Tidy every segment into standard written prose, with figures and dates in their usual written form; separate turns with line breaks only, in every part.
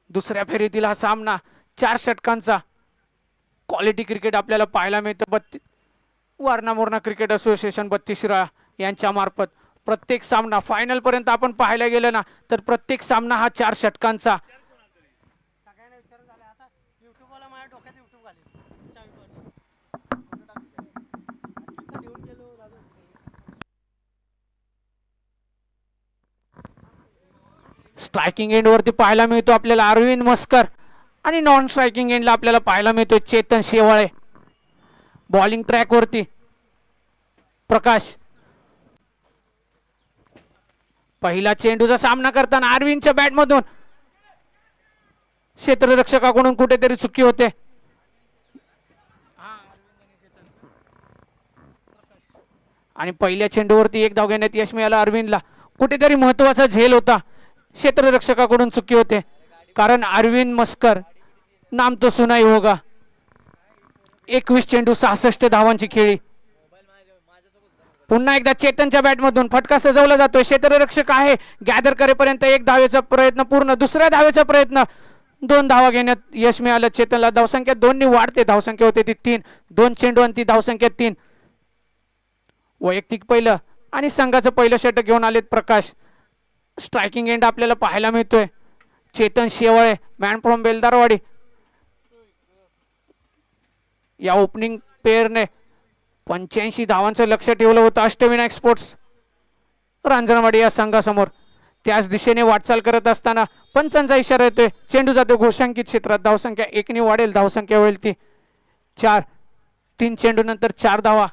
दुसऱ्या फेरीतील हा सामना 4 षटकांचा क्वालिटी क्रिकेट आपल्याला पाहायला मिळतं. वारणा मोरणा क्रिकेट असोसिएशन 32 शिराळा यांच्या मार्फत प्रत्येक सामना फायनल पर्यंत आपण पाहायला गेलं ना तर प्रत्येक सामना हा 4 षटकांचा. स्ट्रायकिंग एंड वरती पाहायला मिळतो आपल्याला अरविंद मस्कर आणि नॉन स्ट्रायकिंग एंडला आपल्याला पाहायला मिळतो चेतन शेवाळे. बॉलिंग ट्रॅक वरती प्रकाश. पहिला चेंडूचा सामना करताना अरविंदच्या बॅट मधून क्षेत्ररक्षकाकडून कुठेतरी चुकी होते. आणि पहिल्या चेंडूवरती एक धाव घेण्यात यश मिळालं अरविंदला. कुठेतरी महत्वाचा झेल होता. क्षेत्ररक्षकाकडून चुकी होते कारण अरविंद मस्कर नाम तो सुनाई होगा. 21 चेंडू 66 धावांची खेळी. पुन्हा एकदा चेतनच्या बॅटमधून फटका सजवला जातोय. क्षेत्ररक्षक आहे गॅदर करेपर्यंत एक धावेचा प्रयत्न पूर्ण. दुसऱ्या धावेचा प्रयत्न. 2 धावा घेण्यात यश मिळालं चेतनला. धावसंख्या 2 ने वाढते. धावसंख्या होते ती 3. 2 चेंडू आणि ती धावसंख्या 3. वैयक्तिक पहिलं आणि संघाचं पहिलं षटक घेऊन आलेत प्रकाश. स्ट्रायकिंग एंड आपल्याला पाहायला मिळतोय चेतन शेवाळे मॅन फ्रॉम बेलदारवाडी. या ओपनिंग पेअरने 85 धावांचं लक्ष ठेवलं होतं अष्टविनायक स्पोर्ट्स रांजणवाडी या संघासमोर. त्याच दिशेने वाटचाल करत असताना पंचांचा इशारा येतोय. चेंडू जातो घोषांकित क्षेत्रात. धावसंख्या 1 ने वाढेल. धावसंख्या होईल ती 4. 3 चेंडू नंतर 4 धावा.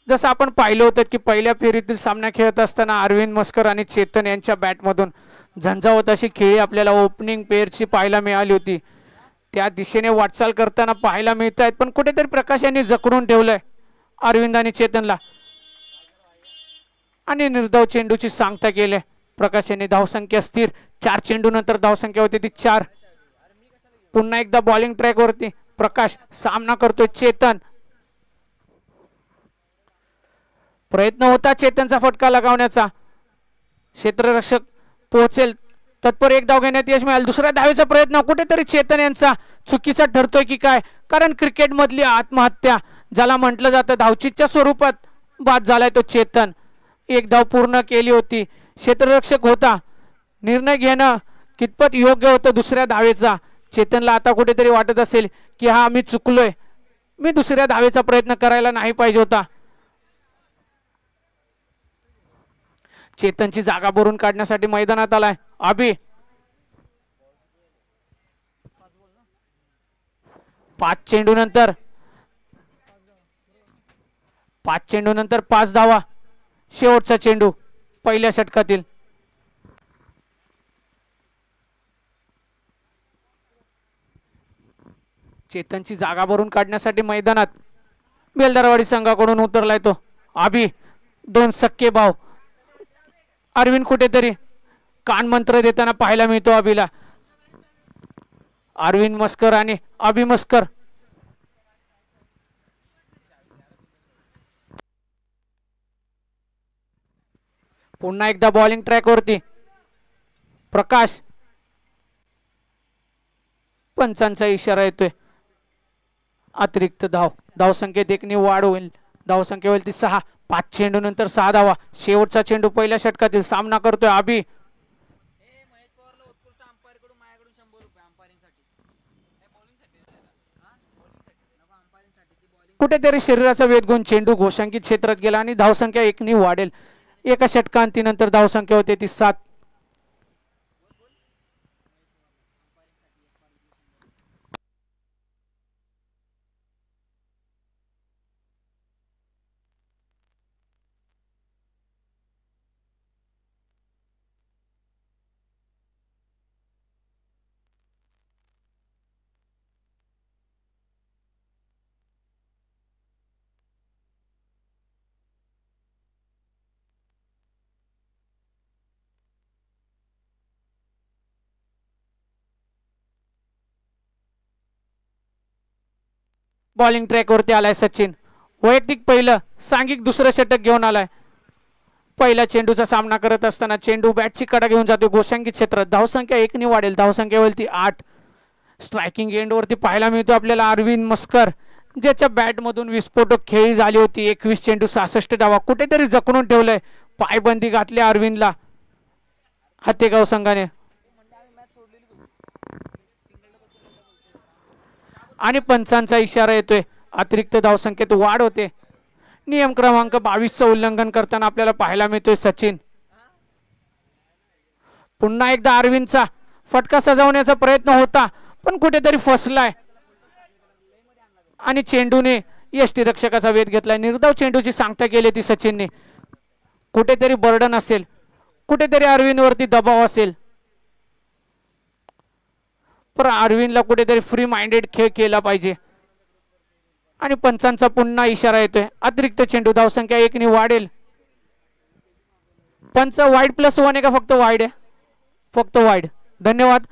जसं आपण पाहिलं होतं की पहिल्या फेरीतील सामना खेळत असताना अरविंद मस्कर आणि चेतन यांच्या बॅटमधून झंझावत अशी खेळी आपल्याला ओपनिंग पेअरची पाहायला मिळाली होती. त्या दिशेने वाटचाल करताना पाहायला मिळत आहेत पण कुठेतरी प्रकाश यांनी जखडून ठेवलंय अरविंद आणि चेतनला आणि निर्धाव चेंडूची सांगता केली प्रकाश यांनी. धावसंख्या स्थिर. 4 चेंडू नंतर धावसंख्या होती ती 4. पुन्हा एकदा बॉलिंग ट्रॅक वरती प्रकाश. सामना करतोय चेतन. प्रयत्न होता चेतनचा फटका लगावण्याचा. क्षेत्ररक्षक पोहोचेल तत्पर एक धाव घेण्यात यश मिळालं. दुसऱ्या धावेचा प्रयत्न कुठेतरी चेतन यांचा चुकीचा ठरतोय की काय कारण क्रिकेट मधली आत्महत्या ज्याला म्हटलं जातं धावचीच्या स्वरूपात बाद झालाय तो चेतन. एक धाव पूर्ण केली होती. क्षेत्ररक्षक होता. निर्णय घेणं कितपत योग्य होतं दुसऱ्या धावेचा. चेतनला आता कुठेतरी वाटत असेल की हा मी चुकलोय. मी दुसऱ्या धावेचा प्रयत्न करायला नाही पाहिजे होता. चेतनची जागा भरून काढण्यासाठी मैदानात आलाय अभि. 5 चेंडू नंतर 5 धावा. शेवटचा चेंडू पहिल्या षटकातील. चेतनची जागा भरून काढण्यासाठी मैदानात बेलदारवाडी संघाकडून उतरलाय तो अभि. 2 सख्खे भाव. अरविंद कुठेतरी कान मंत्र देताना पाहायला मिळतो अभिला. अरविंद मस्कर आणि अभि मस्कर. पुन्हा एकदा बॉलिंग ट्रॅक वरती प्रकाश. पंचांचा इशारा येतोय. अतिरिक्त धाव. धावसंख्येत 1 ने वाढ होईल. धावसंख्या होईल ती 6. 5 चेंडू नंतर 6 धावा. शेवटचा चेंडू पहिल्या षटकातील. सामना करतोय अभि. कुठेतरी शरीराचा वेध घेऊन चेंडू घोषांकित क्षेत्रात गेला आणि धावसंख्या 1 ने वाढेल. एका षटकांतीनंतर धावसंख्या होते ती 7. बॉलिंग ट्रॅक वरती आलाय सचिन. वैयक्तिक पहिलं, सांघिक दुसरं षटक घेऊन आलाय. पहिल्या चेंडूचा सामना करत असताना चेंडू बॅटची कडा घेऊन जातो गोशांकी क्षेत्रात. धावसंख्या 1 ने वाढेल, धावसंख्या होईल ती 8. स्ट्रायकिंग एंड वरती पाहायला मिळतो आपल्याला अरविंद मस्कर, ज्याच्या बॅट मधून विस्फोटक खेळी झाली होती. 21 चेंडू 66 धावा, कुठेतरी जखडून ठेवलंय. पायबंदी घातली अरविंदला हत्तेगाव संघाने. आणि पंचांचा इशारा येतोय, अतिरिक्त धावसंख्येत वाढ होते. नियम क्रमांक 22चं उल्लंघन करताना आपल्याला पाहायला मिळतोय सचिन. पुन्हा एकदा अरविंदचा फटका सजवण्याचा प्रयत्न होता, पण कुठेतरी फसलाय आणि चेंडूने यष्टीरक्षकाचा वेध घेतलाय. निर्धाव चेंडूची सांगता केली ती सचिनने. कुठेतरी बर्डन असेल, कुठेतरी अरविंद वरती दबाव असेल, पण अरविंदला कुठेतरी फ्री माइंडेड खेळ केला पाहिजे. आणि पंचांचा पुन्हा इशारा येतोय, अतिरिक्त चेंडू, धावसंख्या 1 ने वाढेल. पंच वाईड +1 आहे का फक्त वाईड आहे? फक्त वाईड. धन्यवाद.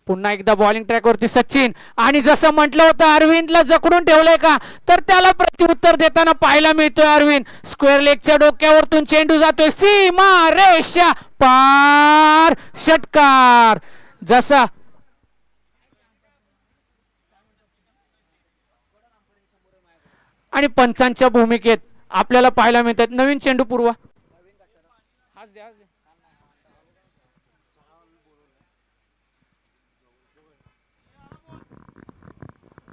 पुन्हा एकदा बॉलिंग ट्रॅक वरती सचिन, आणि जसं म्हटलं होतं अरविंदला जखडून ठेवलंय का, तर त्याला प्रत्युत्तर देताना पाहायला मिळतोय अरविंद. स्क्वेअर लेगच्या डोक्यावरतून चेंडू जातोय सीमा रेषा पार, षटकार. जसा आणि पंचांच्या भूमिकेत आपल्याला पाहायला मिळतात नवीन चेंडू पूर्वा.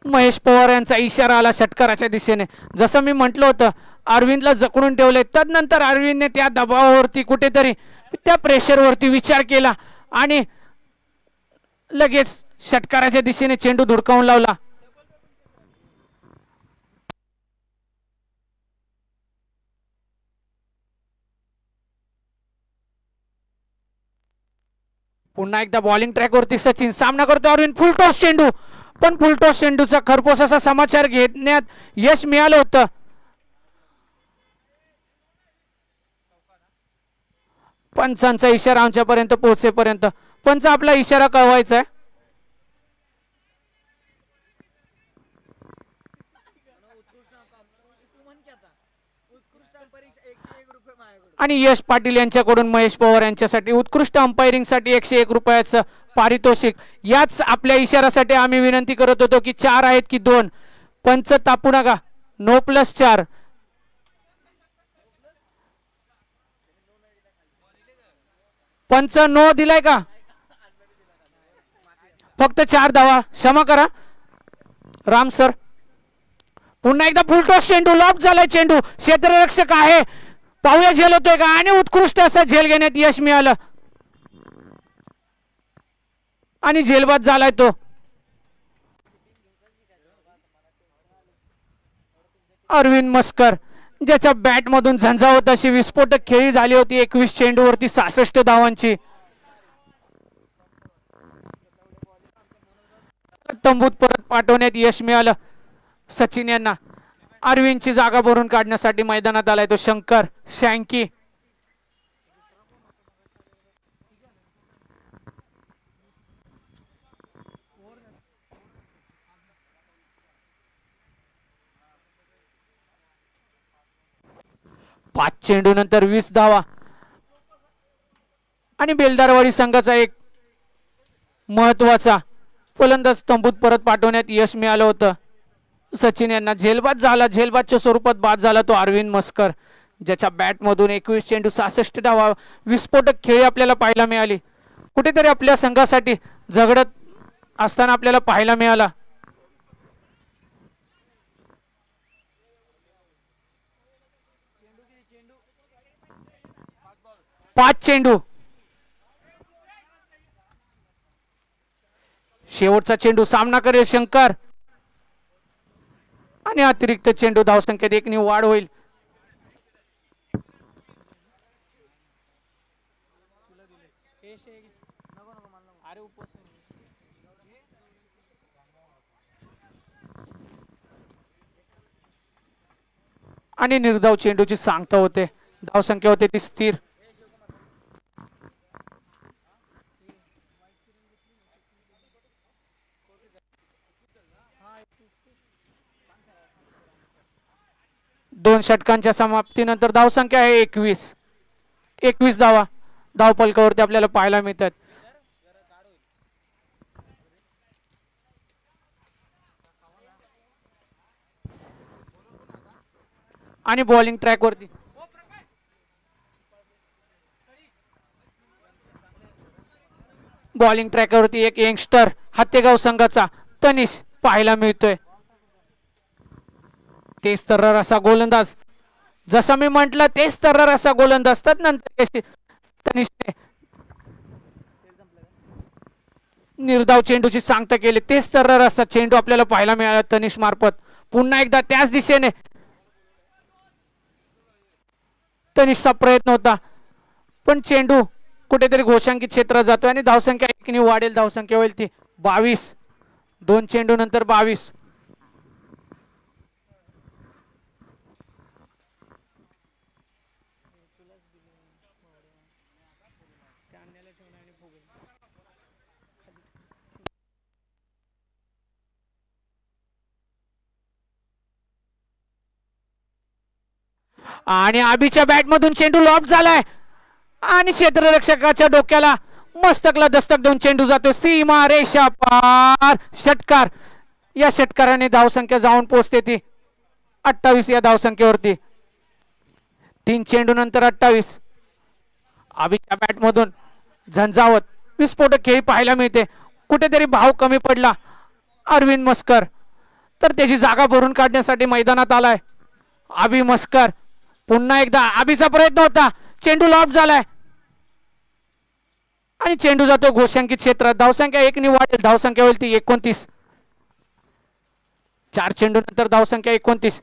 महेश पवार यांचा इशारा आला षटकाराच्या दिशेने. जसं मी म्हटलं होतं अरविंदला जखडून ठेवले, तदनंतर अरविंदने त्या दबावावरती कुठेतरी त्या प्रेशरवरती विचार केला आणि लगेच षटकाराच्या दिशेने चेंडू धुडकावून लावला. पुन्हा एकदा बॉलिंग ट्रॅक वरती सचिन, सामना करतो अरविंद. फुलटॉस चेंडू, पण फुलटॉस चेंडूचा खरपोस असा समाचार घेण्यात यश मिळालं होतं. पंचांचा इशारा आमच्यापर्यंत पोहोचेपर्यंत पंच आपला इशारा कळवायचा आहे. आणि यश पाटील यांच्याकडून महेश पवार यांच्यासाठी उत्कृष्ट अंपायरिंग साठी 101 रुपयाचं पारितोषिक. याच आपल्या इशारासाठी आम्ही विनंती करत होतो की 4 आहेत की 2. पंच तापू नका, नो +4. पंच नो दिलाय का? फक्त 4 धावा, क्षमा करा राम सर. पुन्हा एकदा फुलटॉस चेंडू, लॉक झालाय चेंडू, क्षेत्ररक्षक आहे, पाहूया झेल होतोय का, आणि उत्कृष्ट असं झेल घेण्यात यश मिळालं आणि झेलबाद झालाय तो. अरविंद मस्कर, ज्याच्या बॅट मधून झंझावत अशी विस्फोटक खेळी झाली होती 21 चेंडूवरती 66 धावांची. तंबूत परत पाठवण्यात यश मिळालं सचिन यांना. अरविंदची जागा भरून काढण्यासाठी मैदानात आलाय तो शंकर शँकी. पाच चेंडू नंतर 20 धावा आणि बेलदारवाडी संघाचा एक महत्वाचा फलंदाज तंबूत परत पाठवण्यात यश मिळालं होतं सचिन यांना. झेलबाद झाला, झेलबादच्या स्वरूपात बाद झाला तो अरविंद मस्कर, ज्याच्या बॅट मधून 21 चेंडू 66 धावा, विस्फोटक खेळी आपल्याला पाहायला मिळाली. कुठेतरी आपल्या संघासाठी झगडत असताना आपल्याला पाहायला मिळाला. 5 चेंडू, शेवटचा चेंडू, सामना करेल शंकर आणि अतिरिक्त चेंडू, धावसंख्येत 1 ने वाढ होईल. आणि निर्धाव चेंडूची सांगता होते, धावसंख्या होते ती स्थिर. 2 षटकांच्या समाप्तीनंतर धावसंख्या आहे 21. 21 धावा धावफलकावरती आपल्याला पाहायला मिळतात. आणि बॉलिंग ट्रॅकवरती एक यंगस्टर हत्तेगाव संघाचा तनिष पाहायला मिळतोय. तेच तर्रार असा गोलंदाज, जसं मी म्हंटल तेच तर्रार असा गोलंदाज. नंतर तनिषने निर्धाव चेंडूची सांगता केली. तेच तर्रार असा चेंडू आपल्याला पाहायला मिळाला तनिष मार्फत. पुन्हा एकदा त्याच दिशेने तनिषचा प्रयत्न होता, पण चेंडू कुठेतरी घोषांकित क्षेत्रात जातोय आणि धावसंख्या 1 ने वाढेल. धावसंख्या होईल ती 22. 2 चेंडू नंतर 22. आणि आबीच्या बॅट मधून चेंडू लॉप झालाय आणि क्षेत्ररक्षकाच्या डोक्याला मस्तकला दस्तक देऊन चेंडू जातो सीमा रेषा पार. षटकार. या षटकाराने धावसंख्या जाऊन पोहोचते ती 28 या धावसंख्येवरती. 3 चेंडू नंतर 28. आबीच्या बॅट मधून झंझावत विस्फोटक खेळी पाहायला मिळते. कुठेतरी भाव कमी पडला अरविंद मस्कर, तर त्याची जागा भरून काढण्यासाठी मैदानात आलाय आबी मस्कर. पुन्हा एकदा आबीचा प्रयत्न होता, चेंडू लॉप झालाय आणि चेंडू जातो घोषांकित क्षेत्रात. धावसंख्या 1 ने वाढेल. धावसंख्या होईल ती 29. 4 चेंडू नंतर धावसंख्या 29.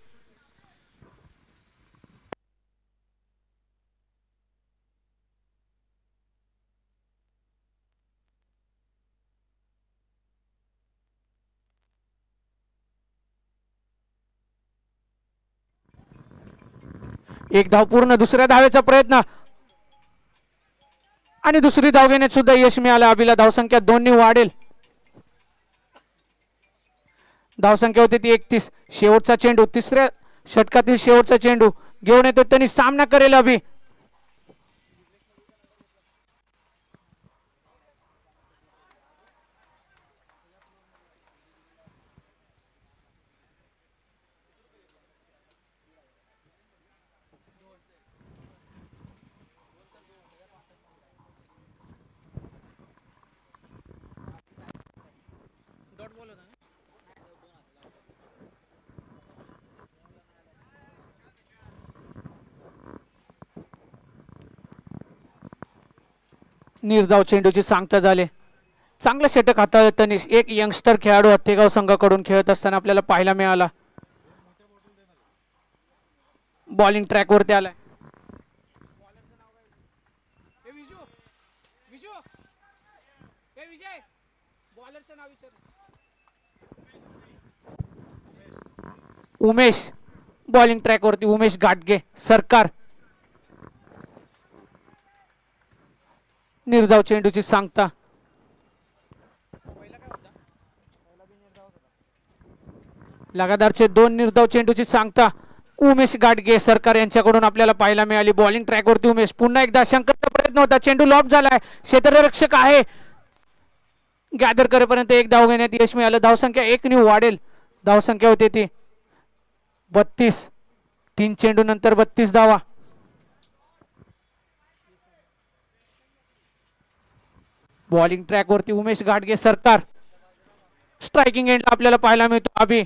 एक धाव पूर्ण. दुसऱ्या धावेचा प्रयत्न आणि दुसरी धाव घेण्यात सुद्धा यश मिळालं आबीला. धावसंख्या 2 ने वाढेल. धावसंख्या होती ती 31. शेवटचा चेंडू, तिसऱ्या षटकातील शेवटचा चेंडू घेऊन येतो. त्यांनी सामना करेल अभि. निर्धाव चेंडूची सांगता झाले. चांगलं षटक हाताळत तनिष. एक यंगस्टर खेळाडू हत्तेगाव संघाकडून खेळत असताना आपल्याला पाहायला मिळाला. बॉलिंग ट्रॅक वरती आलाय. उमेश बॉलिंग ट्रॅक वरती. उमेश घाटगे सरकार. निर्धाव चेंडूची सांगता. लगातारचे 2 निर्धाव चेंडूची सांगता उमेश गाडगे सरकार यांच्याकडून आपल्याला पाहायला मिळाली. बॉलिंग ट्रॅक वरती उमेश. पुन्हा एकदा शंकरचा प्रयत्न होता, चेंडू लॉप झालाय. क्षेत्ररक्षक आहे, गॅदर करेपर्यंत एक धाव घेण्यात यश मिळालं. धावसंख्या 1 ने वाढेल. धावसंख्या होती ती 32. 3 चेंडू नंतर 32 धावा. बॉलिंग ट्रॅक वरती उमेश घाटगे सरकार. स्ट्रायकिंग एंडला आपल्याला पाहायला मिळतो अभि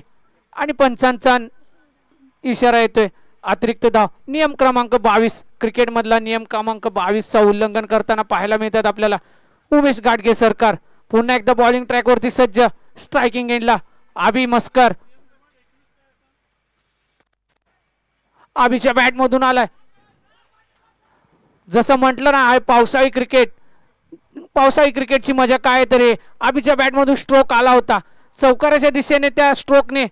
आणि पंचांचा इशारा येतोय अतिरिक्त धाव. नियम क्रमांक 22 क्रिकेट मधला नियम क्रमांक 22 चा उल्लंघन करताना पाहायला मिळतात आपल्याला उमेश घाटगे सरकार. पुन्हा एकदा बॉलिंग ट्रॅक वरती सज्ज. स्ट्रायकिंग एंडला अभि मस्कर. अभिच्या बॅट मधून आलाय. जसं म्हटलं ना पावसाळी क्रिकेट, पावसाळी क्रिकेटची मजा काय तरी. अभिच्या बॅट मधून स्ट्रोक आला होता, चौकाराच्या दिशेने त्या स्ट्रोकने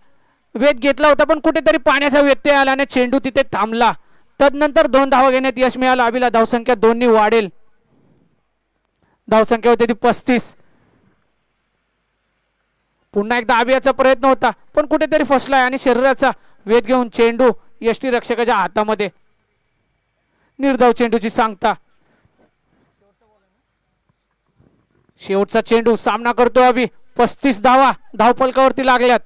वेध घेतला होता, पण कुठेतरी पाण्याचा व्यत्यय आल्याने चेंडू तिथे थांबला. तदनंतर 2 धावा घेण्यात यश मिळालं अभिला. धावसंख्या 2 ने वाढेल. धावसंख्या होती ती 35. पुन्हा एकदा अभियाचा प्रयत्न होता, पण कुठेतरी फसलाय आणि शरीराचा वेध घेऊन चेंडू यष्टीरक्षकाच्या हातामध्ये. निर्धाव चेंडूची सांगता. शेवटचा चेंडू सामना करतो अभि. 35 धावा धावफलकावरती लागल्यात.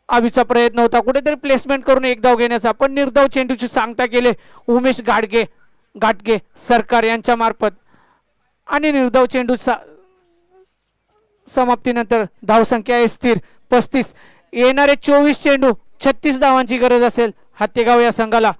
अभिचा प्रयत्न होता कुठेतरी प्लेसमेंट करून एक धाव घेण्याचा, पण निर्धाव चेंडूची सांगता केले उमेश घाटगे सरकार यांच्या मार्फत. आणि निर्धाव चेंडूचा समाप्तीनंतर धावसंख्या आहे स्थिर 35. येणारे 24 चेंडू 36 धावांची गरज असेल हत्तेगाव या संघाला.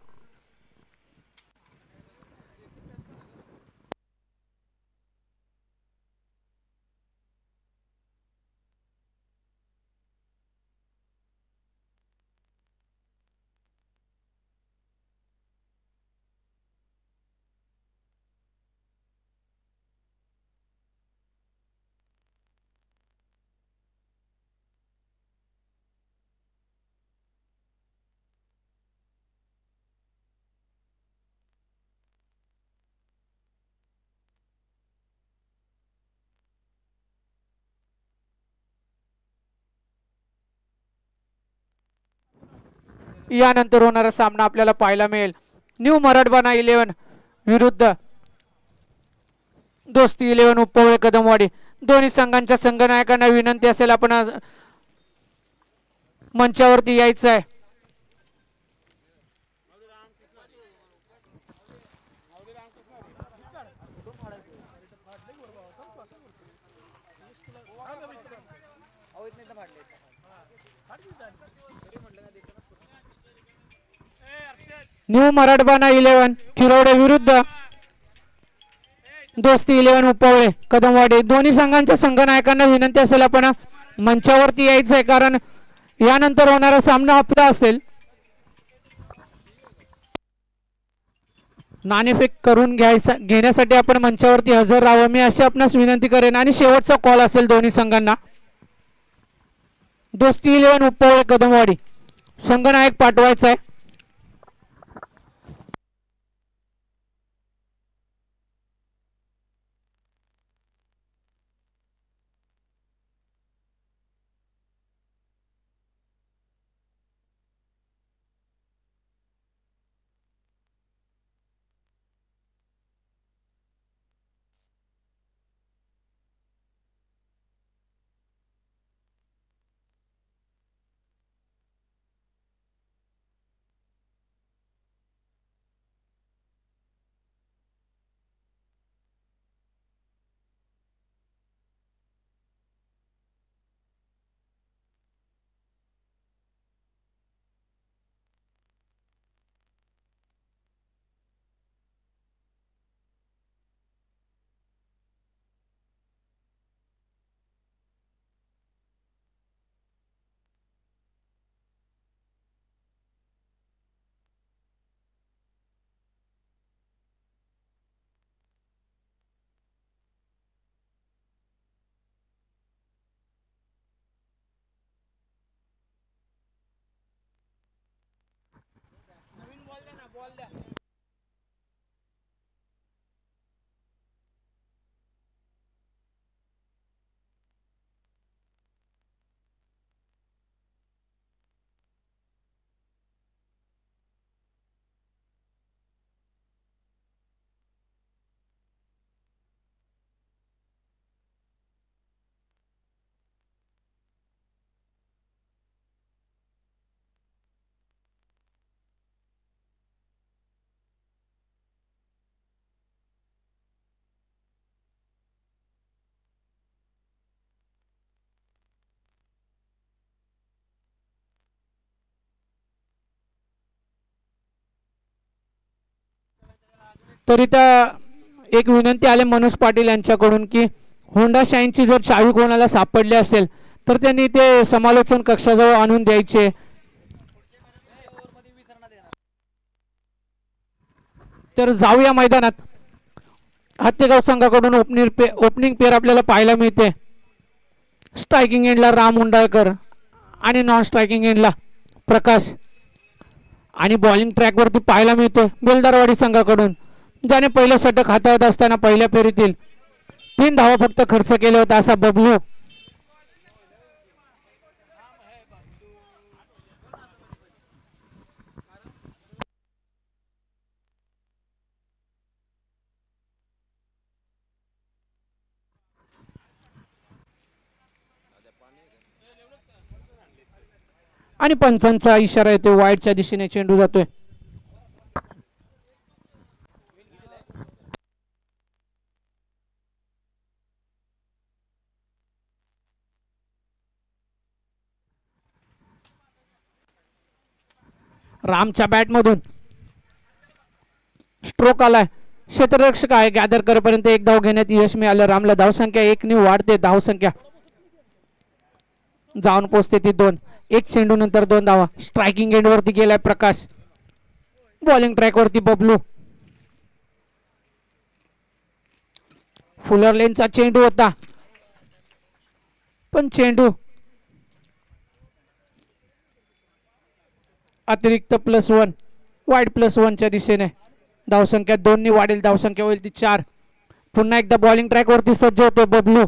यानंतर होणारा सामना आपल्याला पाहायला मिळेल न्यू मराठवाडा 11 विरुद्ध दोस्ती 11 उपवळे कदमवाडी. दोन्ही संघांच्या संघनायकांना विनंती असेल आपण मंचावरती यायचं आहे. न्यू मराठवाडा 11 खिरवडे विरुद्ध दोस्ती 11 उपवळे कदमवाडी. दोन्ही संघांच्या संघनायकांना विनंती असेल आपण मंचावरती यायचं आहे, कारण यानंतर होणारा सामना आपला असेल. नाणेफेक करून घेण्यासाठी आपण मंचावरती हजर राहावं मी अशी आपणास विनंती करेन. आणि शेवटचा कॉल असेल दोन्ही संघांना. दोस्ती 11 उपवळे कदमवाडी संघनायक पाठवायचा आहे. तरी त्या एक विनंती आले मनोज पाटील यांच्याकडून की होंडा शाईनची जर चावी कोणाला सापडली असेल तर त्यांनी ते समालोचन कक्षाजवळ आणून द्यायचे. तर जाऊया मैदानात. हत्तेगाव संघाकडून ओपनिंग पेअर आपल्याला पाहायला मिळते. स्ट्रायकिंग एंडला राम उंडाळकर आणि नॉन स्ट्रायकिंग एंडला प्रकाश. आणि बॉलिंग ट्रॅकवरती पाहायला मिळते बेलदारवाडी संघाकडून ज्याने पहिलं षटक हाताळत असताना पहिल्या फेरीतील 3 धावा फक्त खर्च केले होते असा बबलू. आणि पंचांचा इशारा येतोय, वाईडच्या दिशेने चेंडू जातोय. रामच्या बॅटमधून स्ट्रोक आलाय. क्षेत्ररक्षक आहे, गॅदर करेपर्यंत एक धाव घेण्यात यश मिळालं. रामला धावसंख्या 1 ने वाढते. धावसंख्या जाऊन पोहोचते ती 2. एक चेंडू नंतर 2 धावा. स्ट्रायकिंग एंड वरती गेलाय प्रकाश. बॉलिंग ट्रॅक वरती बबलू. फुलर लेनचा चेंडू होता, पण चेंडू अतिरिक्त +1 वाईड +1च्या दिशेने. धावसंख्या 2 ने वाढेल. धावसंख्या होईल ती 4. पुन्हा एकदा बॉलिंग ट्रॅक वरती सज्ज होते बबलू.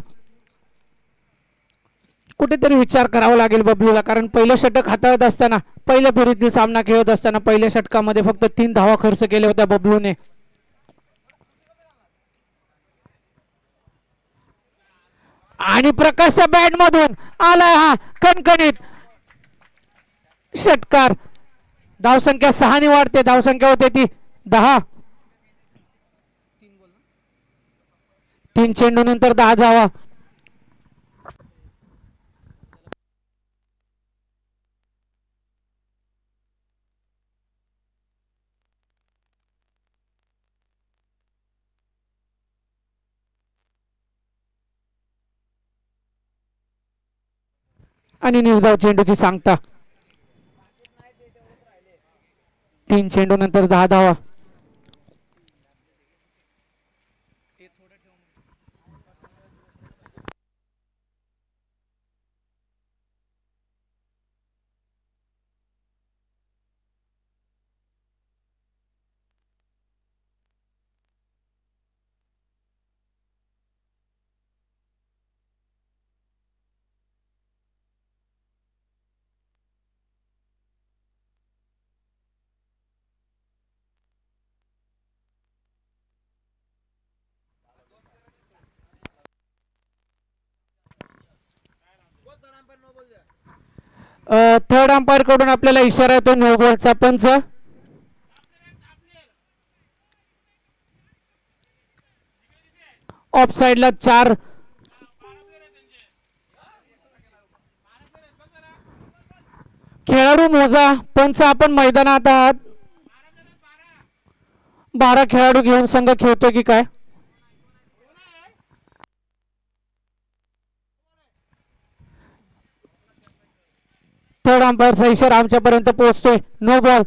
कुठेतरी विचार करावा लागेल बबलूला, कारण पहिलं षटक हाताळत असताना, पहिल्या फेरीतील सामना खेळत असताना पहिल्या षटकामध्ये फक्त 3 धावा खर्च केल्या होत्या बबलूने. आणि प्रकाशच्या बॅट मधून आला हा कणकणीत षटकार. धावसंख्या 6 ने वाढते. धावसंख्या होते ती 10. 3 चेंडू नंतर 10 धावा. आणि निर्धाव चेंडूची सांगता. 3 चेंडू नंतर 10 धावा. थर्ड अंपायर कडून आपल्याला इशारा येतो नो बॉलचा. पंच ऑफ साइडला 4. खेळाडू मोजा. पंच आपण मैदानात आहात. 12 खेळाडू घेऊन संघ खेळतोय की काय? थर्ड अंपायरचा इशारा आमच्यापर्यंत पोहोचतोय. No ball.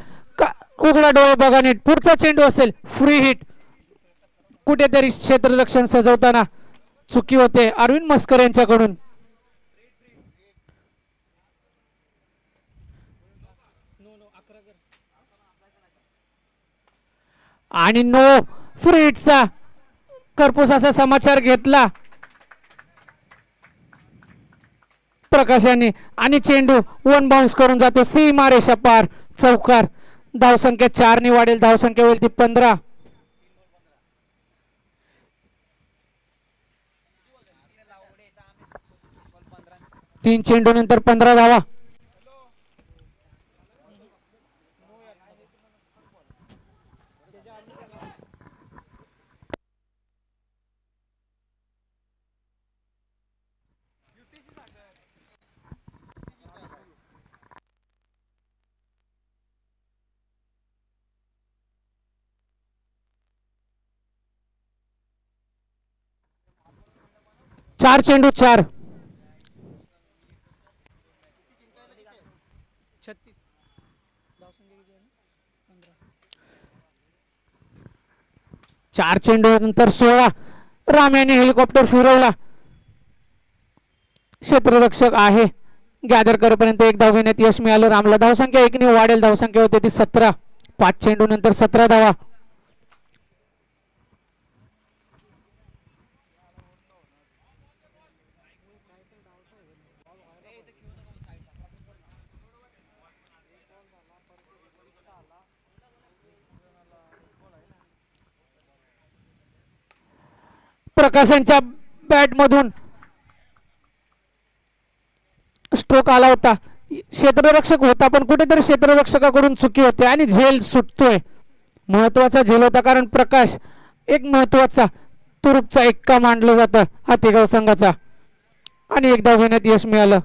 उघडा डोळे बघा नीट. पुढचा चेंडू असेल फ्री हिट. कुठेतरी क्षेत्ररक्षण सजवताना चुकी होते अरविंद मस्कर यांच्याकडून. आणि नो फ्री हिटचा कर्पूस असा समाचार घेतला प्रकाशाने. आणि चेंडू 1 बाउन्स करून जातो सीमा रेषा पार. चौकार. धावसंख्या 4 ने वाढेल. धावसंख्या होईल ती 15. तीन चेंडू नंतर 15 धावा. चार चेंडू 4. 4 चेंडू नंतर 16. राम याने हेलिकॉप्टर फिरवला. क्षेत्ररक्षक आहे, गॅदर करेपर्यंत एक धाव घेण्यात यश मिळालं. रामला धावसंख्या 1 ने वाढेल. धावसंख्या होते ती 17. 5 चेंडू नंतर 17 धावा. प्रकाशांच्या बॅट मधून स्ट्रोक आला होता. क्षेत्ररक्षक होता पण कुठेतरी क्षेत्ररक्षकाकडून चुकी होते आणि झेल सुटतोय. महत्वाचा झेल होता कारण प्रकाश एक महत्वाचा तुरुपचा एक्का मांडलं जातं हातेगाव संघाचा आणि एक धाव घेण्यात यश मिळालं.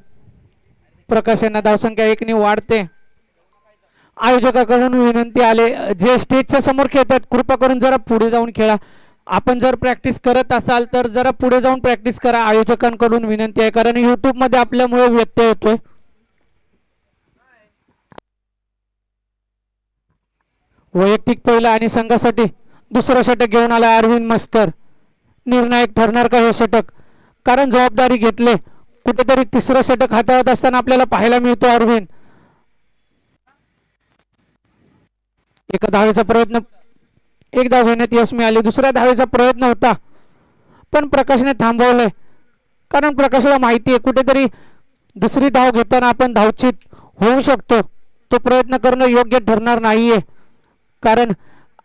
प्रकाश यांना धावसंख्या 1 ने वाढते. आयोजकाकडून विनंती आले जे स्टेजच्या समोर खेळतात कृपा करून जरा पुढे जाऊन खेळा. आपण जर प्रॅक्टिस करत असाल तर जरा पुढे जाऊन प्रॅक्टिस करा. आयोजकांकडून विनंती आहे कारण YouTube मध्ये आपल्यामुळे व्यत्यय येतोय. वैयक्तिक पहिला आणि संघासाठी दुसरं षटक घेऊन आला अरविंद मस्कर. निर्णायक ठरणार का हे षटक कारण जबाबदारी घेतले. कुठेतरी तिसरं षटक हाताळत असताना आपल्याला पाहायला मिळतो अरविंद. एका धावेचा प्रयत्न एक धाव घेण्यात यश मिळाले. दुसऱ्या धावेचा प्रयत्न होता पण प्रकाशने थांबवलंय कारण प्रकाशला माहिती आहे कुठेतरी दुसरी धाव घेताना आपण धावचित होऊ शकतो. तो प्रयत्न करणं योग्य ठरणार नाहीये कारण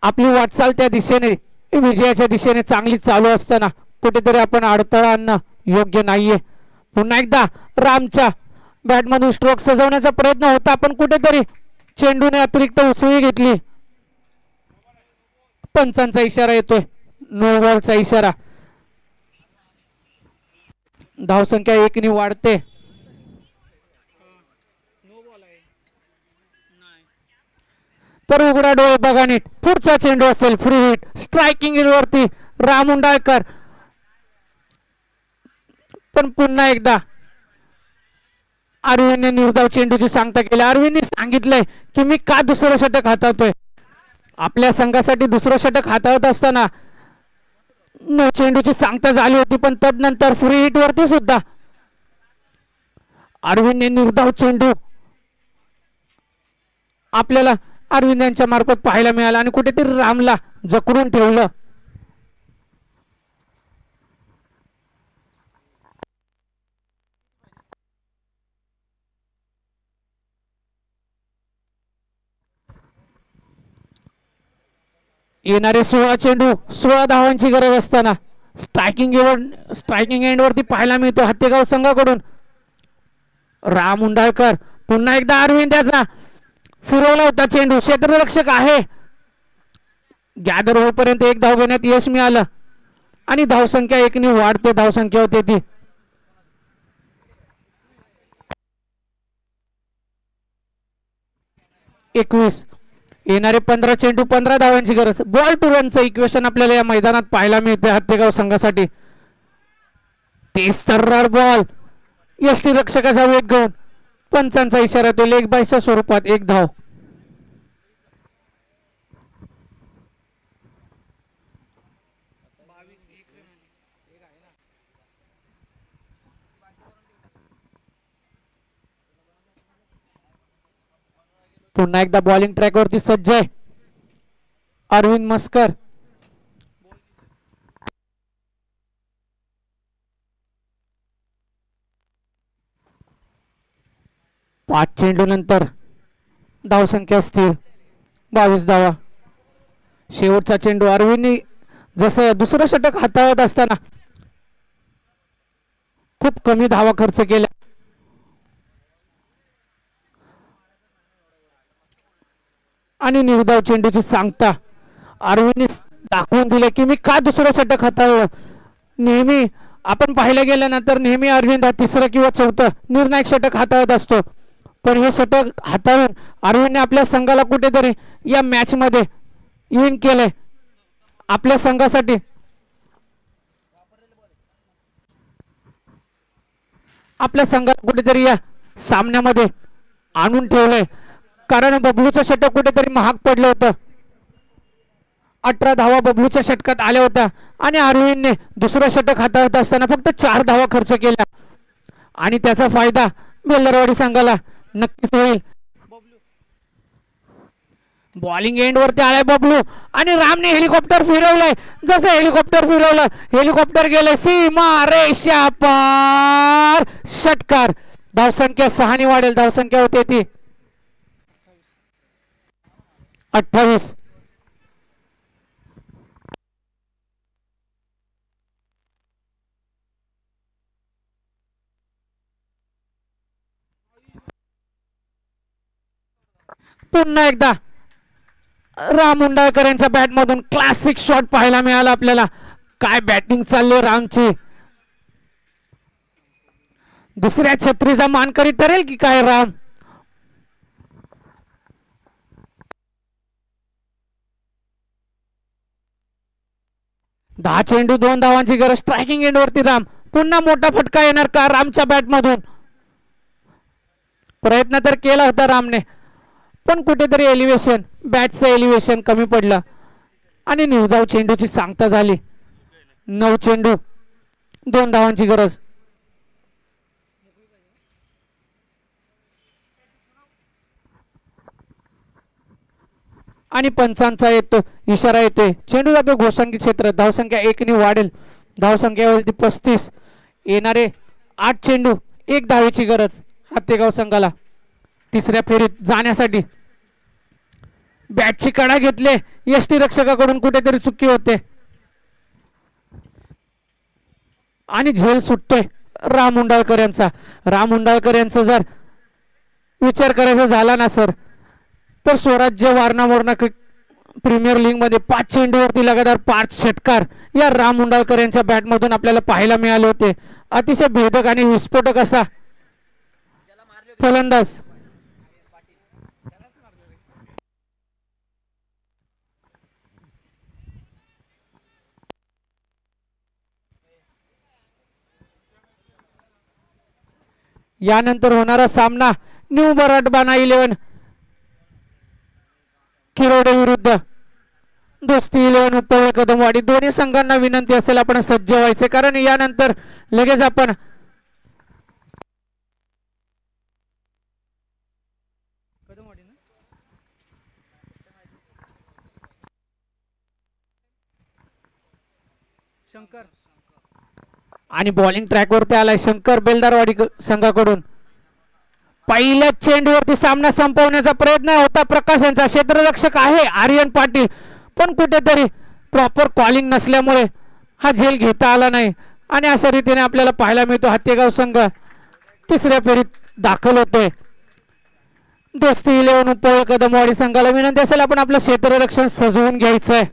आपली वाटचाल त्या दिशेने विजयाच्या दिशेने चांगली चालू असताना कुठेतरी आपण अडथळा आणणं योग्य नाहीये. पुन्हा एकदा रामच्या बॅटमधून स्ट्रोक सजवण्याचा प्रयत्न होता पण कुठेतरी चेंडूने अतिरिक्त उसळी घेतली. पंचांचा इशारा येतोय. नो बॉलचा इशारा. धावसंख्या 1 ने वाढते. तर उघडा डोळे बघा नीट. पुढचा चेंडू असेल फ्री हिट. स्ट्रायकिंग वरती राम उंडाळकर पण पुन्हा एकदा अरविंदने निर्धाव चेंडूची सांगता केली. अरविंदने सांगितलंय की मी का दुसरं षटक हाताळतोय. आपल्या संघासाठी दुसरं षटक हाताळत असताना चेंडूची सांगता झाली होती पण तदनंतर फ्री हिट वरती सुद्धा अरविंदने निर्धाव चेंडू आपल्याला अरविंद यांच्या मार्फत पाहायला मिळाला आणि कुठेतरी रामला जकडून ठेवलं. येणारे 16 चेंडू 16 धावांची गरज असताना स्ट्रायकिंग एंड वरती पाहायला मिळतो हत्तेगाव संघाकडून राम उंडाळकर. पुन्हा एकदा अरविंद याचा फिरवला होता चेंडू. क्षेत्ररक्षक आहे. गॅदर होईपर्यंत एक धाव घेण्यात यश मिळालं आणि धावसंख्या 1 ने वाढते. धावसंख्या होते ती 21. येणारे 15 चेंडू 15 धावांची गरज. बॉल टू रनचं इक्वेशन आपल्याला या मैदानात पाहायला मिळते हत्तेगाव संघासाठी. तेच तर्रार बॉल यष्टी रक्षकाचा वेग घेऊन पंचांचा इशारा तो लेग बायच्या स्वरूपात एक धाव. पुन्हा एकदा बॉलिंग ट्रॅक वरती सज्ज आहे अरविंद मस्कर. पाच चेंडू नंतर धावसंख्या स्थिर 22 धावा. शेवटचा चेंडू अरविंदने जसं दुसरं षटक हाताळत असताना खूप कमी धावा खर्च केल्या आणि निर्धाव चेंडूची सांगता अरविंदने दाखवून दिले की मी का दुसरं षटक हाताळलं. नेहमी आपण पाहिलं गेलं ना तर नेहमी अरविंद हा तिसरं किंवा चौथं निर्णायक षटक हाताळत असतो पण हे षटक हाताळून अरविंदने आपल्या संघाला कुठेतरी या मॅच मध्ये विन केलंय. आपल्या संघासाठी कुठेतरी या सामन्यामध्ये आणून ठेवलंय कारण बबलूचं षटक कुठेतरी महाग पडलं होतं. 18 धावा बबलूच्या षटकात आल्या होत्या आणि अरविंदने दुसरं षटक हाताळत असताना फक्त 4 धावा खर्च केल्या आणि त्याचा फायदा बेल्लरवाडी संघाला नक्कीच होईल. बॉलिंग एंड वरती आलाय बबलू आणि रामने हेलिकॉप्टर फिरवलंय. जसं हेलिकॉप्टर फिरवलं हेलिकॉप्टर गेले सीमा रेषा पार. षटकार. धावसंख्या 6 ने वाढेल. धावसंख्या होते ती 28. पुन्हा एकदा राम उंडाळकर यांच्या बॅट मधून क्लासिक शॉट पाहायला मिळाला आपल्याला. काय बॅटिंग चालली रामची. दुसऱ्या छत्रीचा मानकरी ठरेल की काय राम. दहा चेंडू 2 धावांची गरज. स्ट्रायकिंग एंड वरती राम. पुन्हा मोठा फटका येणार का रामच्या बॅट मधून. प्रयत्न तर केला होता रामने पण कुठेतरी एलिव्हेशन बॅटचं एलिव्हेशन कमी पडलं आणि निर्धाव चेंडूची सांगता झाली. 9 चेंडू 2 धावांची गरज. आणि पंचांचा येतो इशारा येतोय. चेंडू जातो घोषांकी क्षेत्र. धावसंख्या 1 ने वाढेल. धावसंख्यावरती 35. येणारे 8 चेंडू 1 धावेची गरज हत्तेगाव संघाला तिसऱ्या फेरीत जाण्यासाठी. बॅटची कडा घेतले. यष्टी रक्षकाकडून कुठेतरी चुकी होते आणि झेल सुटतोय राम उंडाळकर यांचा. राम उंडाळकर यांचा जर विचार करायचा झाला ना सर तर स्वराज्य वारणा मोरणा प्रीमियर लीग मध्ये 5 चेंडूवरती लगातार 5 षटकार या राम उंडाळकर यांच्या बॅट मधून आपल्याला पाहायला मिळाले होते. अतिशय भेदक आणि विस्फोटक असा फलंदाज. यानंतर होणारा सामना न्यू मराठवाडा 11 किरोडे विरुद्ध दोस्ती 11 उपळे कदमवाडी. दोन्ही संघांना विनंती असेल आपण सज्ज व्हायचे कारण यानंतर लगेच आपण शंकर आणि बॉलिंग ट्रॅक वरती आलाय शंकर बेलदारवाडी संघाकडून. पहिल्या चेंडूवरती सामना संपवण्याचा प्रयत्न होता प्रकाश यांचा. क्षेत्ररक्षक आहे आर्यन पाटील पण कुठेतरी प्रॉपर कॉलिंग नसल्यामुळे हा झेल घेता आला नाही आणि अशा रीतीने आपल्याला पाहायला मिळतो हत्तेगाव संघ तिसऱ्या फेरीत दाखल होतोय. दोस्ती 11 उपळे कदमवाडी संघाला विनंती असेल आपण आपलं क्षेत्ररक्षण सजवून घ्यायचंय.